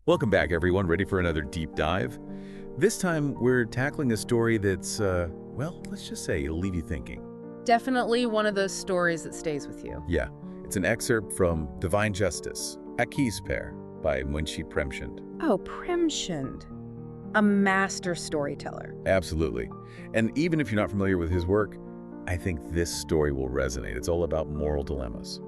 Welcome back, everyone. Ready for another deep dive? This time, we're tackling a story that's, well, let's just say it'll leave you thinking. Definitely one of those stories that stays with you. Yeah, it's an excerpt from Divine Justice, Pair by Munshi Premchand. Oh, Premchand. A master storyteller. Absolutely. And even if you're not familiar with his work, I think this story will resonate. It's all about moral dilemmas.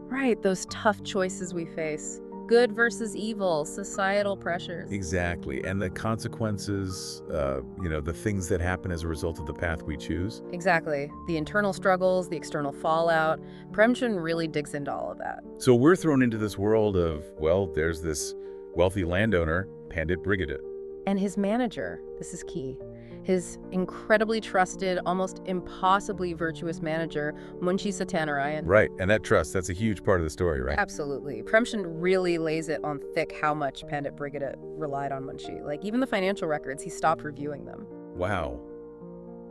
Right, those tough choices we face. Good versus evil, societal pressures. Exactly. And the consequences, the things that happen as a result of the path we choose. Exactly. The internal struggles, the external fallout. Premchand really digs into all of that. So we're thrown into this world of, well, there's this wealthy landowner, Pandit Brigadit. And his manager, this is key. His incredibly trusted, almost impossibly virtuous manager, Munshi Premchand. Right, and that trust, that's a huge part of the story, right? Absolutely. Premchand really lays it on thick how much Pandit Brigadit relied on Munshi. Like, even the financial records, he stopped reviewing them. Wow.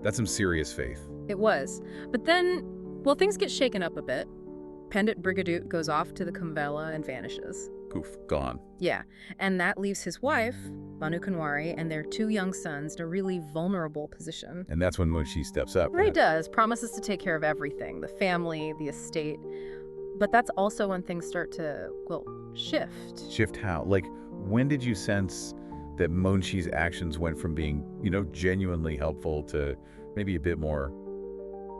That's some serious faith. It was. But then, well, things get shaken up a bit. Pandit Brigadit goes off to the Kumbhela and vanishes. Poof, gone. Yeah, and that leaves his wife, Banu Kanwari, and their two young sons in a really vulnerable position. And that's when Munshi steps up. Right, does. Promises to take care of everything, the family, the estate. But that's also when things start to, well, shift. Shift how? Like, when did you sense that Munshi's actions went from being, genuinely helpful to maybe a bit more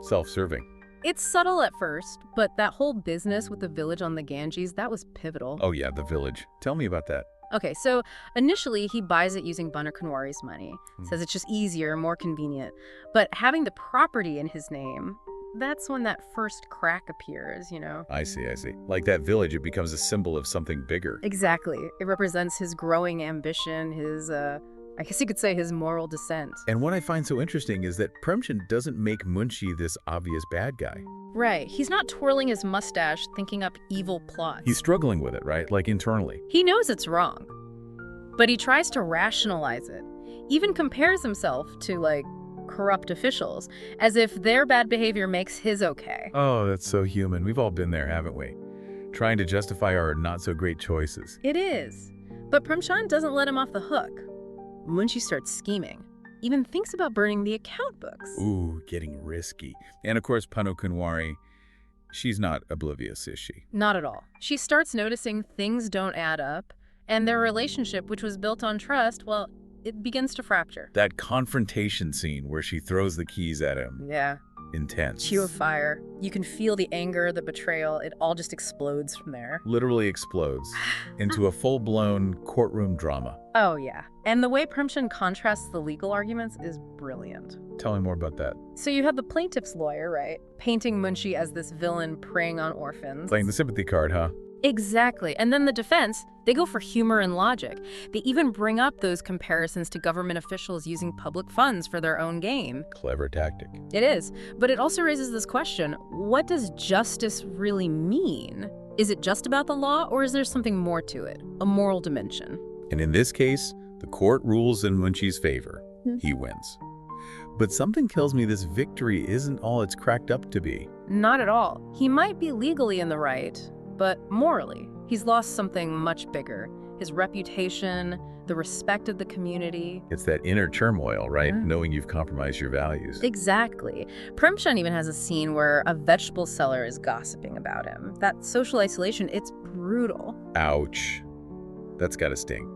self-serving? It's subtle at first, but that whole business with the village on the Ganges, that was pivotal. Oh yeah, the village. Tell me about that. Okay, so initially he buys it using Banu Kanwari's money. Says it's just easier, more convenient. But having the property in his name, that's when that first crack appears, I see. Like that village, it becomes a symbol of something bigger. Exactly. It represents his growing ambition, his, I guess you could say his moral descent. And what I find so interesting is that Premchand doesn't make Munshi this obvious bad guy. Right. He's not twirling his mustache thinking up evil plots. He's struggling with it, right? Like internally. He knows it's wrong. But he tries to rationalize it. Even compares himself to, corrupt officials, as if their bad behavior makes his okay. Oh, that's so human. We've all been there, haven't we? Trying to justify our not-so-great choices. It is. But Premchand doesn't let him off the hook. Munshi starts scheming. Even thinks about burning the account books. Ooh, getting risky. And of course, Banu Kanwari, she's not oblivious, is she? Not at all. She starts noticing things don't add up, and their relationship, which was built on trust, well, it begins to fracture. That confrontation scene where she throws the keys at him. Yeah. Intense. Cue of fire. You can feel the anger, the betrayal. It all just explodes from there. Literally explodes into a full-blown courtroom drama. Oh, yeah. And the way Premchand contrasts the legal arguments is brilliant. Tell me more about that. So you have the plaintiff's lawyer, right? Painting Munshi as this villain preying on orphans. Playing the sympathy card, huh? Exactly. And then the defense, they go for humor and logic. They even bring up those comparisons to government officials using public funds for their own gain. Clever tactic. It is. But it also raises this question, what does justice really mean? Is it just about the law, or is there something more to it? A moral dimension? And in this case, the court rules in Munshi's favor. He wins. But something tells me this victory isn't all it's cracked up to be. Not at all. He might be legally in the right, but morally, he's lost something much bigger. His reputation, the respect of the community. It's that inner turmoil, right? Knowing you've compromised your values. Exactly. Premchand even has a scene where a vegetable seller is gossiping about him. That social isolation, it's brutal. Ouch. That's gotta sting.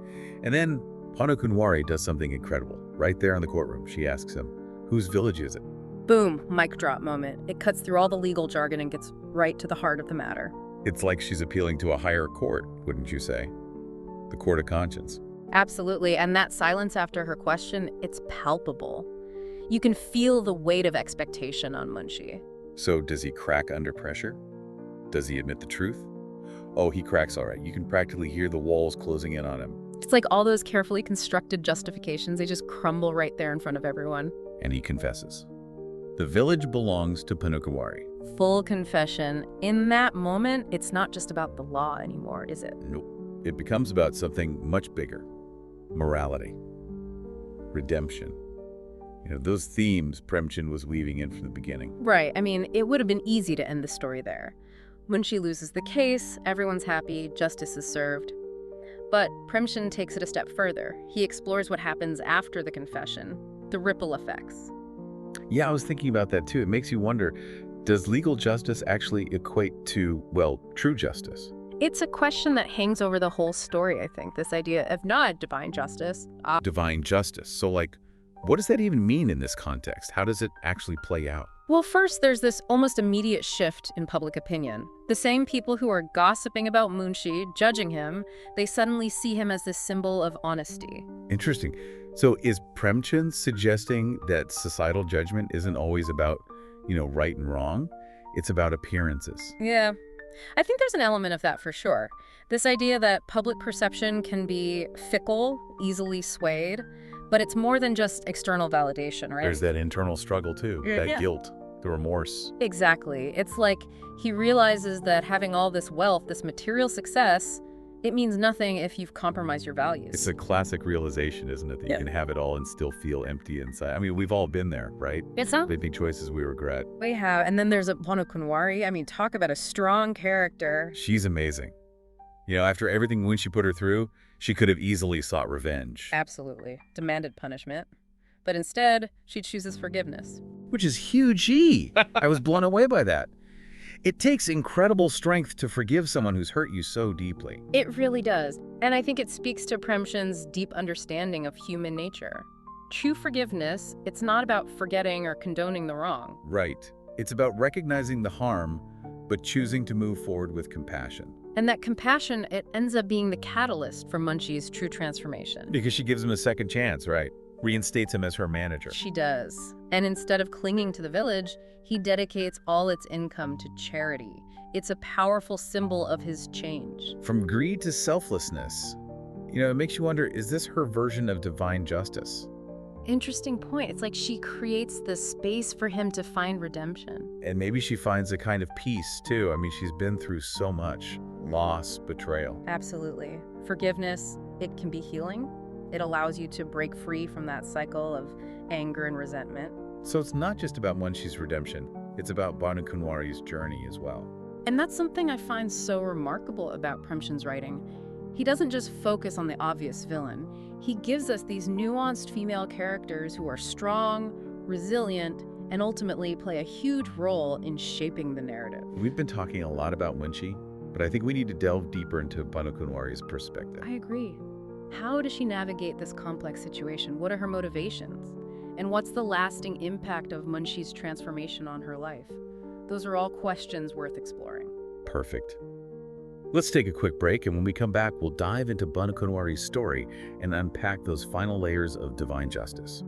And then Banu Kanwari does something incredible. Right there in the courtroom, she asks him, whose village is it? Boom, mic drop moment. It cuts through all the legal jargon and gets right to the heart of the matter. It's like she's appealing to a higher court, wouldn't you say? The court of conscience. Absolutely, and that silence after her question, it's palpable. You can feel the weight of expectation on Munshi. So does he crack under pressure? Does he admit the truth? Oh, he cracks all right. You can practically hear the walls closing in on him. It's like all those carefully constructed justifications, they just crumble right there in front of everyone. And he confesses. The village belongs to Banu Kanwari. Full confession. In that moment, it's not just about the law anymore, is it? Nope. It becomes about something much bigger. Morality. Redemption. Those themes Premchand was weaving in from the beginning. Right. I mean, it would have been easy to end the story there. Munshi loses the case, everyone's happy, justice is served. But Premchand takes it a step further. He explores what happens after the confession, the ripple effects. Yeah, I was thinking about that too. It makes you wonder, does legal justice actually equate to, well, true justice? It's a question that hangs over the whole story, I think, this idea of not divine justice. Divine justice. So, like, what does that even mean in this context? How does it actually play out? Well, first, there's this almost immediate shift in public opinion. The same people who are gossiping about Munshi, judging him, they suddenly see him as this symbol of honesty. Interesting. So is Premchand suggesting that societal judgment isn't always about, right and wrong? It's about appearances. Yeah, I think there's an element of that for sure. This idea that public perception can be fickle, easily swayed, but it's more than just external validation, right? There's that internal struggle too, that guilt, the remorse. Exactly. It's like he realizes that having all this wealth, this material success, it means nothing if you've compromised your values. It's a classic realization, isn't it? That you can have it all and still feel empty inside. I mean, we've all been there, right? It's not. Making choices we regret. We have. And then there's a Banu Kunwari. I mean, talk about a strong character. She's amazing. After everything Munshi put her through, she could have easily sought revenge. Absolutely. Demanded punishment. But instead, she chooses forgiveness. Which is huge. I was blown away by that. It takes incredible strength to forgive someone who's hurt you so deeply. It really does. And I think it speaks to Premchand's deep understanding of human nature. True forgiveness, it's not about forgetting or condoning the wrong. Right. It's about recognizing the harm, but choosing to move forward with compassion. And that compassion, it ends up being the catalyst for Munshi's true transformation. Because she gives him a second chance, right? Reinstates him as her manager. She does. And instead of clinging to the village, he dedicates all its income to charity. It's a powerful symbol of his change. From greed to selflessness. It makes you wonder, is this her version of divine justice? Interesting point. It's like she creates the space for him to find redemption. And maybe she finds a kind of peace, too. I mean, she's been through so much. Loss, betrayal. Absolutely. Forgiveness, it can be healing. It allows you to break free from that cycle of anger and resentment. So it's not just about Munshi's redemption. It's about Banu Kunwari's journey as well. And that's something I find so remarkable about Premchand's writing. He doesn't just focus on the obvious villain. He gives us these nuanced female characters who are strong, resilient, and ultimately play a huge role in shaping the narrative. We've been talking a lot about Munshi, but I think we need to delve deeper into Banu Kunwari's perspective. I agree. How does she navigate this complex situation? What are her motivations? And what's the lasting impact of Munshi's transformation on her life? Those are all questions worth exploring. Perfect. Let's take a quick break, and when we come back, we'll dive into Banu Kunwari's story and unpack those final layers of divine justice.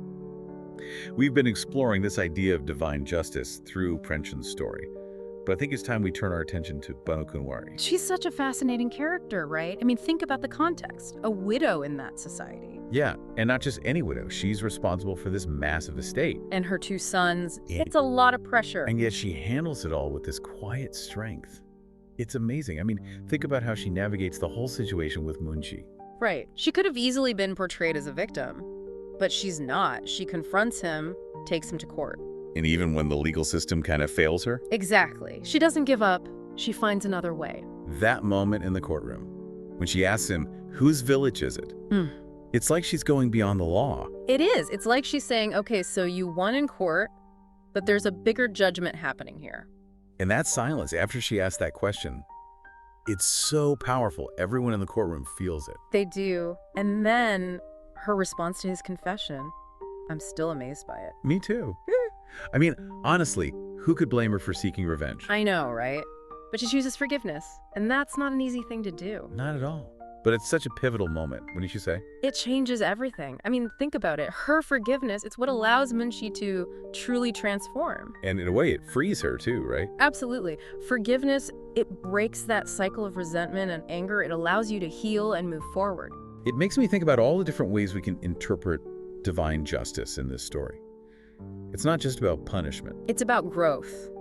We've been exploring this idea of divine justice through Premchand's story, but I think it's time we turn our attention to Banu Kunwari. She's such a fascinating character, right? I mean, think about the context. A widow in that society. Yeah, and not just any widow. She's responsible for this massive estate. And her two sons. It's a lot of pressure. And yet she handles it all with this quiet strength. It's amazing. I mean, think about how she navigates the whole situation with Munshi. Right. She could have easily been portrayed as a victim, but she's not. She confronts him, takes him to court. And even when the legal system kind of fails her? Exactly. She doesn't give up. She finds another way. That moment in the courtroom, when she asks him, whose village is it? It's like she's going beyond the law. It is. It's like she's saying, okay, so you won in court, but there's a bigger judgment happening here. And that silence after she asked that question, it's so powerful. Everyone in the courtroom feels it. They do. And then her response to his confession, I'm still amazed by it. Me too. I mean, honestly, who could blame her for seeking revenge? I know, right? But she chooses forgiveness, and that's not an easy thing to do. Not at all. But it's such a pivotal moment, wouldn't you say? It changes everything. I mean, think about it. Her forgiveness, it's what allows Munshi to truly transform. And in a way, it frees her too, right? Absolutely. Forgiveness, it breaks that cycle of resentment and anger. It allows you to heal and move forward. It makes me think about all the different ways we can interpret divine justice in this story. It's not just about punishment. It's about growth,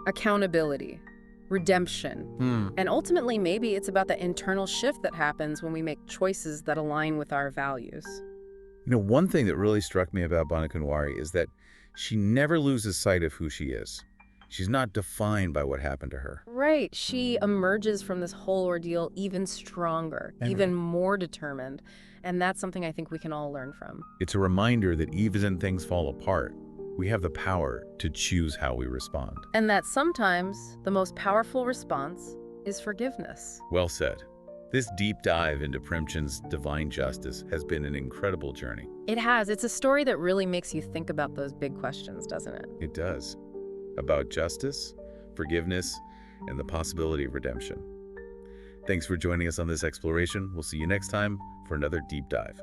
accountability, redemption. And ultimately, maybe it's about the internal shift that happens when we make choices that align with our values. One thing that really struck me about Banu Kunwari is that she never loses sight of who she is. She's not defined by what happened to her. Right. She emerges from this whole ordeal even stronger, even more determined. And that's something I think we can all learn from. It's a reminder that even as things fall apart, we have the power to choose how we respond. And that sometimes the most powerful response is forgiveness. Well said. This deep dive into Premchand's divine justice has been an incredible journey. It has. It's a story that really makes you think about those big questions, doesn't it? It does. About justice, forgiveness, and the possibility of redemption. Thanks for joining us on this exploration. We'll see you next time for another deep dive.